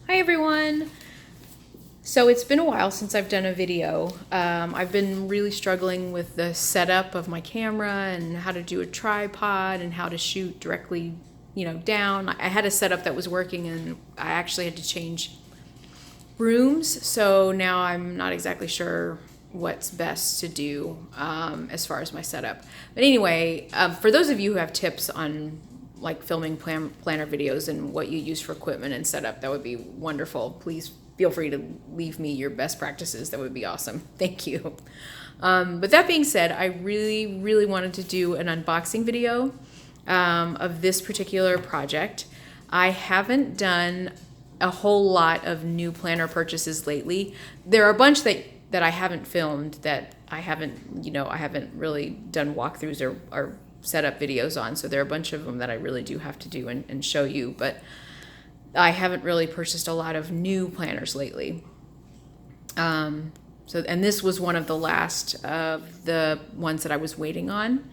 Hi everyone! So it's been a while since I've done a video. I've been really struggling with the setup of my camera and how to do a tripod and how to shoot directly, down. I had a setup that was working and I actually had to change rooms, so now I'm not exactly sure what's best to do as far as my setup. But anyway, for those of you who have tips on like filming planner videos and what you use for equipment and setup, that would be wonderful. Please feel free to leave me your best practices. That would be awesome. Thank you. But that being said, I really wanted to do an unboxing video of this particular project. I haven't done a whole lot of new planner purchases lately. There are a bunch that I haven't filmed, that I haven't really done walkthroughs or set up videos on. So there are a bunch of them that I really do have to do and show you, but I haven't really purchased a lot of new planners lately. And this was one of the last of the ones that I was waiting on.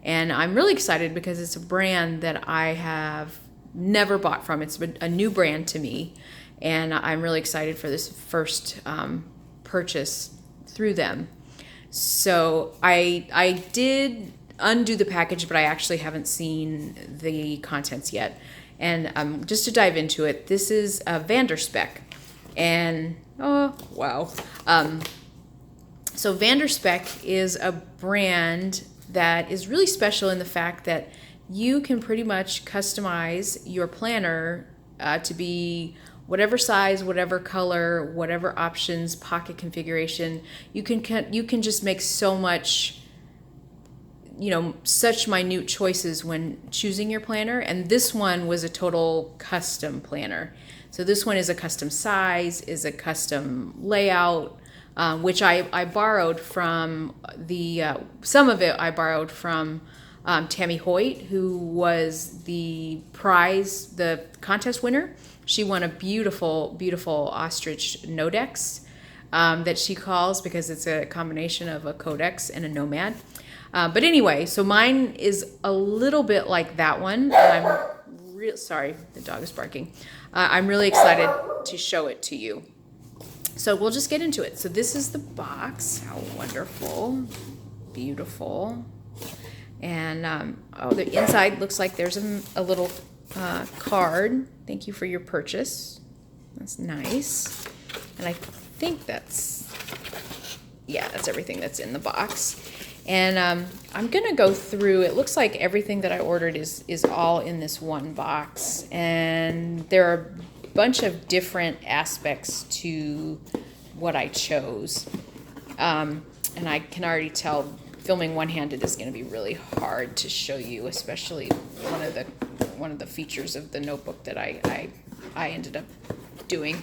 And I'm really excited because it's a brand that I have never bought from. It's a new brand to me. And I'm really excited for this first purchase through them. So I did undo the package, but I actually haven't seen the contents yet. And just to dive into it, this is a Spek. And oh wow. So Spek is a brand that is really special in the fact that you can pretty much customize your planner to be whatever size, whatever color, whatever options, pocket configuration. You can just make so much, such minute choices when choosing your planner. And this one was a total custom planner. So this one is a custom size, is a custom layout, which I borrowed from some of it I borrowed from Tammy Hoyt, who was the contest winner. She won a beautiful ostrich Nodex that she calls, because it's a combination of a Codex and a Nomad. But anyway, so mine is a little bit like that one. And I'm sorry, the dog is barking. I'm really excited to show it to you. So we'll just get into it. So this is the box. How wonderful, beautiful. And the inside looks like there's a little card. Thank you for your purchase. That's nice. And I think that's everything that's in the box. And I'm gonna go through, it looks like everything that I ordered is all in this one box. And there are a bunch of different aspects to what I chose. And I can already tell filming one-handed is gonna be really hard to show you, especially one of the features of the notebook that I ended up doing.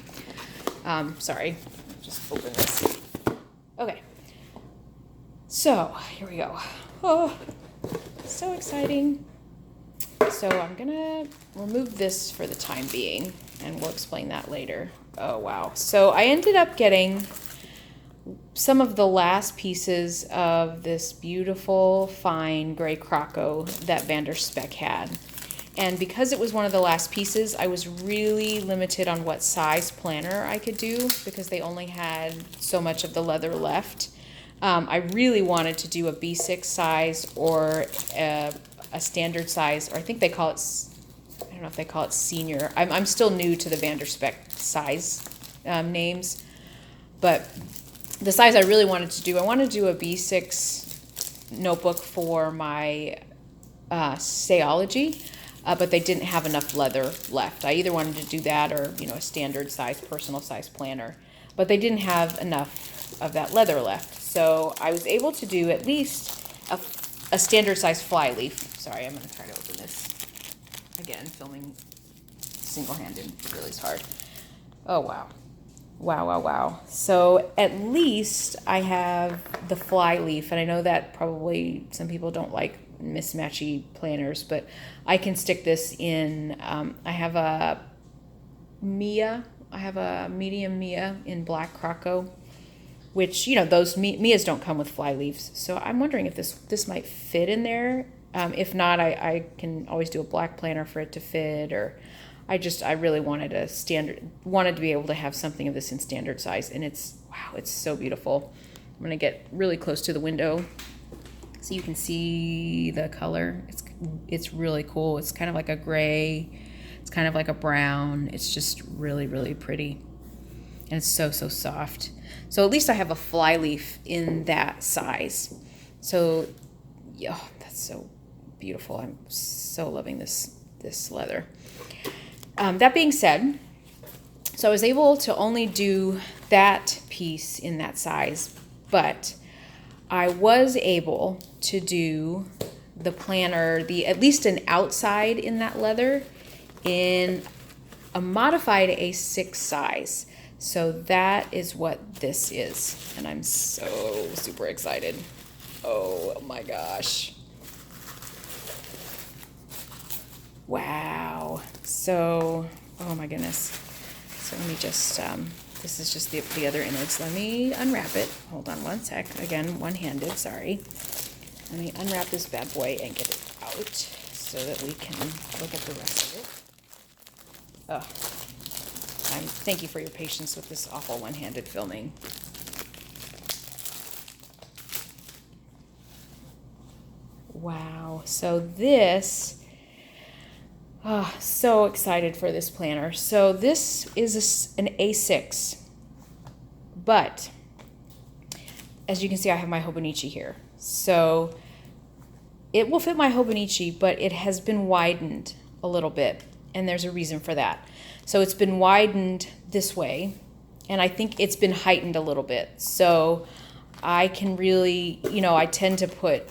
Sorry, just open this. Okay. So here we go. Oh, so exciting. So I'm gonna remove this for the time being, and we'll explain that later. Oh wow. So I ended up getting some of the last pieces of this beautiful fine gray Croco that Spek had. And because it was one of the last pieces, I was really limited on what size planner I could do, because they only had so much of the leather left. I really wanted to do a B6 size or a standard size, or I think they call it, I don't know if they call it senior. I'm still new to the Spek size names, but the size I really wanted to do, I wanted to do a B6 notebook for my Cioccolato, but they didn't have enough leather left. I either wanted to do that or a standard size, personal size planner, but they didn't have enough of that leather left. So I was able to do at least a standard size Flyleaf. Sorry, I'm going to try to open this. Again, filming single-handed really is hard. Oh, wow. Wow. So at least I have the Flyleaf, and I know that probably some people don't like mismatchy planners, but I can stick this in. I have a medium Mia in black Croco, which, those Mias don't come with Flyleafs. So I'm wondering if this might fit in there. If not, I can always do a black planner for it to fit, or I really wanted wanted to be able to have something of this in standard size, and wow, it's so beautiful. I'm gonna get really close to the window so you can see the color. It's really cool. It's kind of like a gray, it's kind of like a brown. It's just really, really pretty. And it's so, so soft. So at least I have a Flyleaf in that size. So yeah, that's so beautiful. I'm so loving this leather. That being said, so I was able to only do that piece in that size, but I was able to do the planner, at least an outside in that leather, in a modified A6 size. So that is what this is, and I'm so super excited. Oh my gosh. Wow. So, oh my goodness. So let me just, this is just the other innards. Let me unwrap it. Hold on one sec. Again, one-handed, sorry. Let me unwrap this bad boy and get it out so that we can look at the rest of it. Oh, thank you for your patience with this awful one-handed filming. Wow, so this, so excited for this planner. So this is an A6, but as you can see, I have my Hobonichi here. So it will fit my Hobonichi, but it has been widened a little bit, and there's a reason for that. So it's been widened this way, and I think it's been heightened a little bit. So I can really, I tend to put,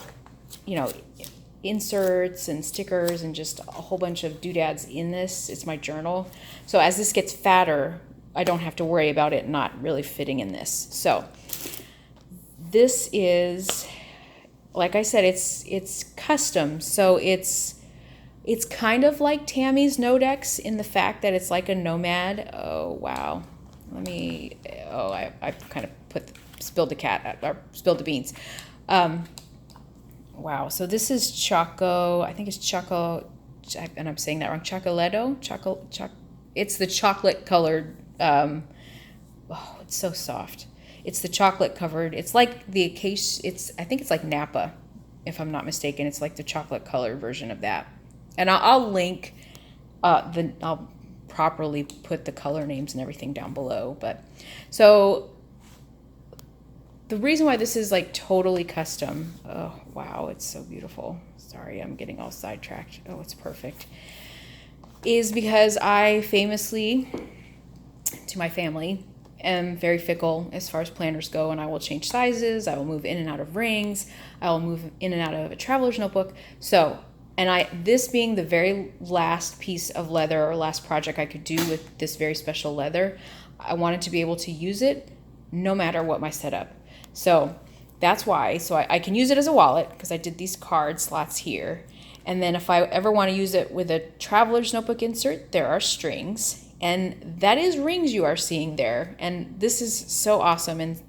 inserts and stickers and just a whole bunch of doodads in this. It's my journal. So as this gets fatter, I don't have to worry about it not really fitting in this. So this is, like I said, it's custom. So it's kind of like Tammy's Nodex in the fact that it's like a Nomad. Oh, wow. I kind of spilled the beans. Wow, so this is I think it's and I'm saying that wrong, Cioccolato? It's the chocolate colored, oh, it's so soft. It's the chocolate covered, it's like the acacia, I think it's like Napa, if I'm not mistaken. It's like the chocolate colored version of that. And I'll link, I'll properly put the color names and everything down below. But so the reason why this is like totally custom, oh wow, it's so beautiful. Sorry, I'm getting all sidetracked. Oh, it's perfect. Is because I famously, to my family, am very fickle as far as planners go, and I will change sizes. I will move in and out of rings. I will move in and out of a traveler's notebook. So, this being the very last piece of leather or last project I could do with this very special leather, I wanted to be able to use it no matter what my setup. So that's why. So I can use it as a wallet because I did these card slots here. And then if I ever want to use it with a traveler's notebook insert, there are strings. And that is rings you are seeing there. And this is so awesome. And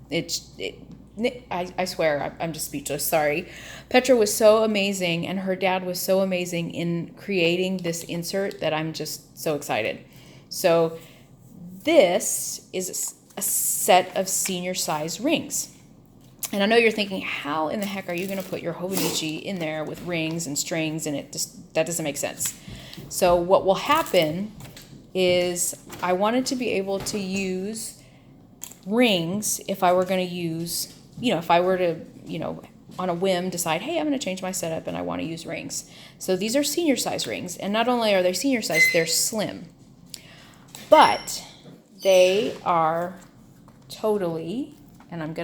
I swear, I'm just speechless. Sorry. Petra was so amazing, and her dad was so amazing in creating this insert that I'm just so excited. So this is a set of senior size rings. And I know you're thinking, how in the heck are you going to put your Hobonichi in there with rings and strings? And that doesn't make sense. So what will happen is I wanted to be able to use rings if I were going to use, if I were to, on a whim decide, hey, I'm going to change my setup and I want to use rings. So these are senior size rings. And not only are they senior size, they're slim. But they are totally, and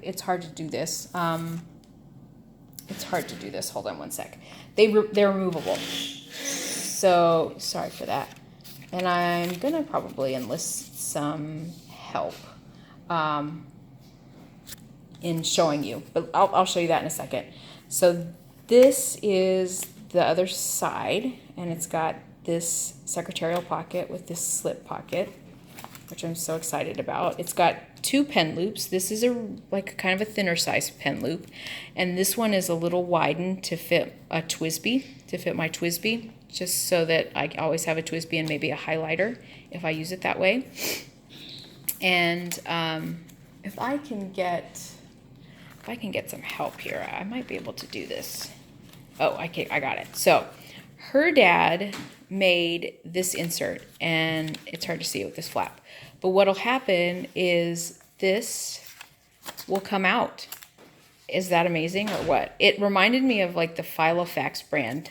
it's hard to do this. Hold on one sec. They're removable. So sorry for that. And I'm gonna probably enlist some help in showing you, but I'll show you that in a second. So this is the other side, and it's got this secretarial pocket with this slip pocket, which I'm so excited about. It's got 2 pen loops. This is kind of a thinner size pen loop, and this one is a little widened to fit my TWSBI. just so that I always have a TWSBI and maybe a highlighter if I use it that way. And if I can get some help here, I might be able to do this. Oh, I got it. So her dad made this insert, and it's hard to see it with this flap. But what'll happen is this will come out. Is that amazing or what? It reminded me of like the Filofax brand,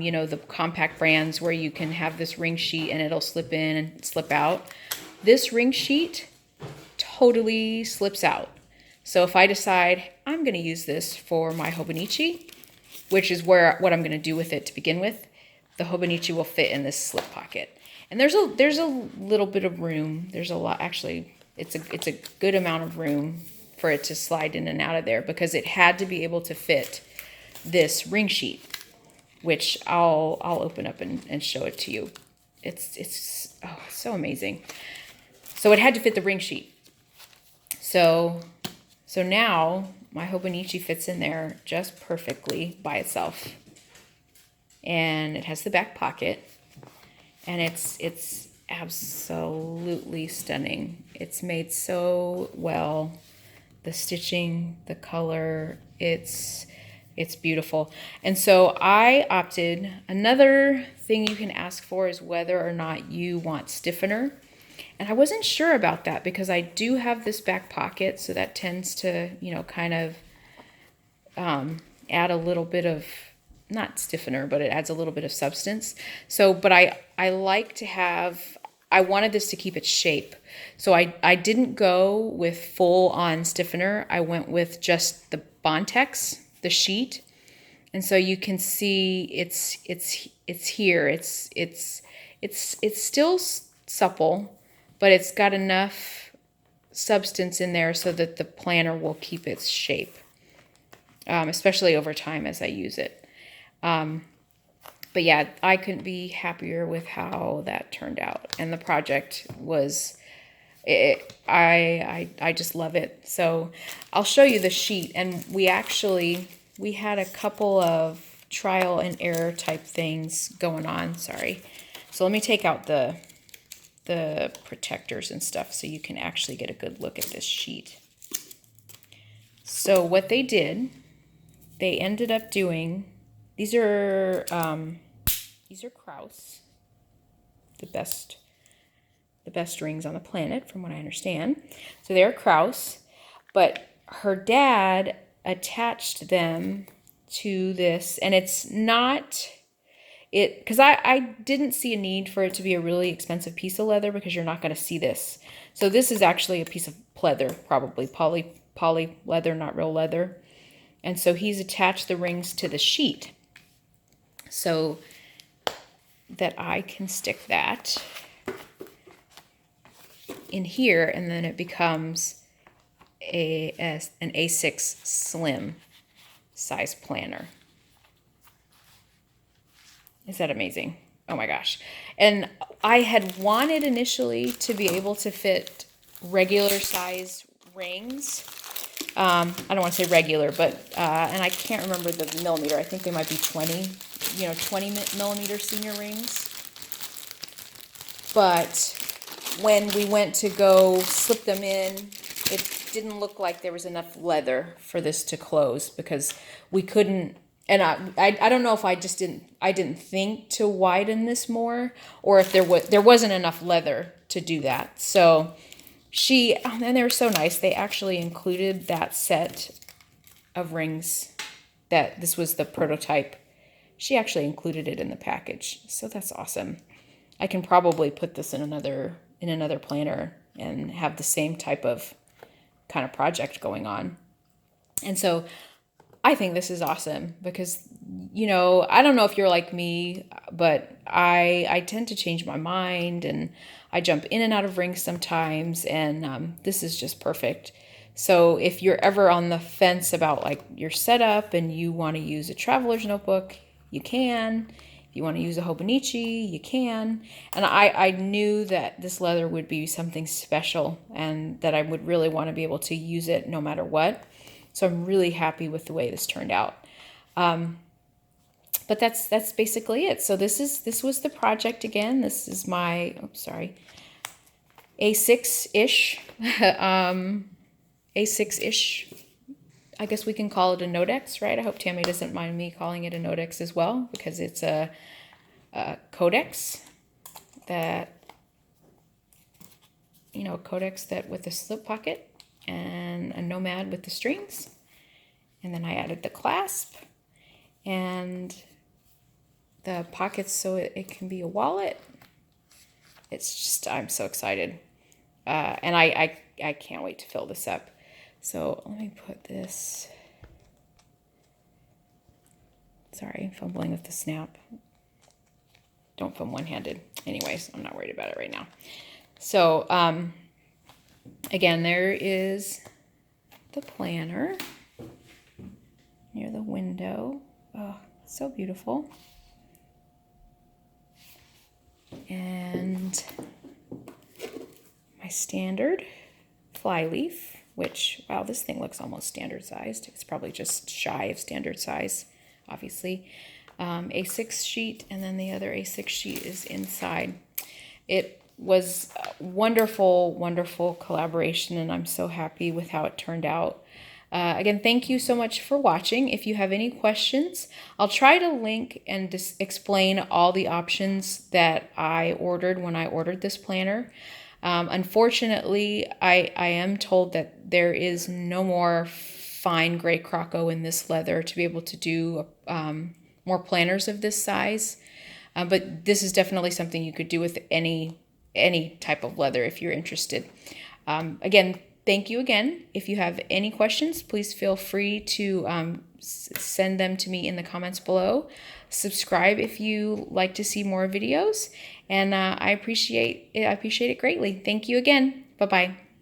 you know, the compact brands where you can have this ring sheet and it'll slip in and slip out. This ring sheet totally slips out. So if I decide I'm going to use this for my Hobonichi, which is what I'm going to do with it to begin with, the Hobonichi will fit in this slip pocket. And there's a little bit of room. There's a lot, actually, it's a good amount of room for it to slide in and out of there, because it had to be able to fit this ring sheet, which I'll open up and show it to you. It's so amazing. So it had to fit the ring sheet. So now my Hobonichi fits in there just perfectly by itself. And it has the back pocket, and it's absolutely stunning. It's made so well. The stitching, the color, it's beautiful. And so I opted, another thing you can ask for is whether or not you want stiffener. And I wasn't sure about that because I do have this back pocket, so that tends to, you know, kind of add a little bit of, not stiffener, but it adds a little bit of substance. So, but I like to have, I wanted this to keep its shape. So I didn't go with full on stiffener. I went with just the Bontex, the sheet. And so you can see it's here. It's still supple, but it's got enough substance in there so that the planner will keep its shape, especially over time as I use it. But yeah, I couldn't be happier with how that turned out. And the project was, I just love it. So I'll show you the sheet. And we had a couple of trial and error type things going on. Sorry. So let me take out the protectors and stuff so you can actually get a good look at this sheet. So what they did, they ended up doing, these are Kraus, the best rings on the planet, from what I understand. So they're Kraus, but her dad attached them to this, and it's not it, because I didn't see a need for it to be a really expensive piece of leather, because you're not going to see this. So this is actually a piece of pleather, probably poly leather, not real leather. And so he's attached the rings to the sheet so that I can stick that in here, and then it becomes an A6 slim size planner. Is that amazing? Oh my gosh. And I had wanted initially to be able to fit regular size rings. I don't want to say regular, but, and I can't remember the millimeter. I think they might be 20 millimeter senior rings. But when we went to go slip them in, it didn't look like there was enough leather for this to close, because we couldn't, and I don't know if I didn't think to widen this more, or if there wasn't enough leather to do that. So and they were so nice. They actually included that set of rings, that this was the prototype. She actually included it in the package. So that's awesome. I can probably put this in another planner and have the same type of kind of project going on. And so I think this is awesome, because, you know, I don't know if you're like me, but I tend to change my mind, and I jump in and out of rings sometimes, and this is just perfect. So if you're ever on the fence about like your setup and you want to use a traveler's notebook, you can. If you want to use a Hobonichi, you can. And I knew that this leather would be something special, and that I would really want to be able to use it no matter what. So I'm really happy with the way this turned out. but that's basically it. So this was the project again. This is my, oh, sorry, A6-ish, A6-ish. I guess we can call it a Nodex, right? I hope Tammy doesn't mind me calling it a Nodex as well, because it's a Codex that, you know, a Codex that with a slip pocket and a Nomad with the strings. And then I added the clasp and the pockets so it can be a wallet. It's just, I'm so excited. And I can't wait to fill this up. So let me put this, sorry, fumbling with the snap. Don't film one-handed. Anyways, I'm not worried about it right now. So again, there is the planner near the window. Oh, so beautiful. And my standard Flyleaf, which, wow, this thing looks almost standard sized. It's probably just shy of standard size, obviously. A6 sheet, and then the other A6 sheet is inside. It was a wonderful, wonderful collaboration, and I'm so happy with how it turned out. Again, thank you so much for watching. If you have any questions, I'll try to link and explain all the options that I ordered when I ordered this planner. Unfortunately, I am told that there is no more fine gray Croco in this leather to be able to do more planners of this size. But this is definitely something you could do with any type of leather if you're interested. Again, thank you again. If you have any questions, please feel free to send them to me in the comments below. Subscribe if you like to see more videos, and I appreciate it greatly. Thank you again. Bye-bye.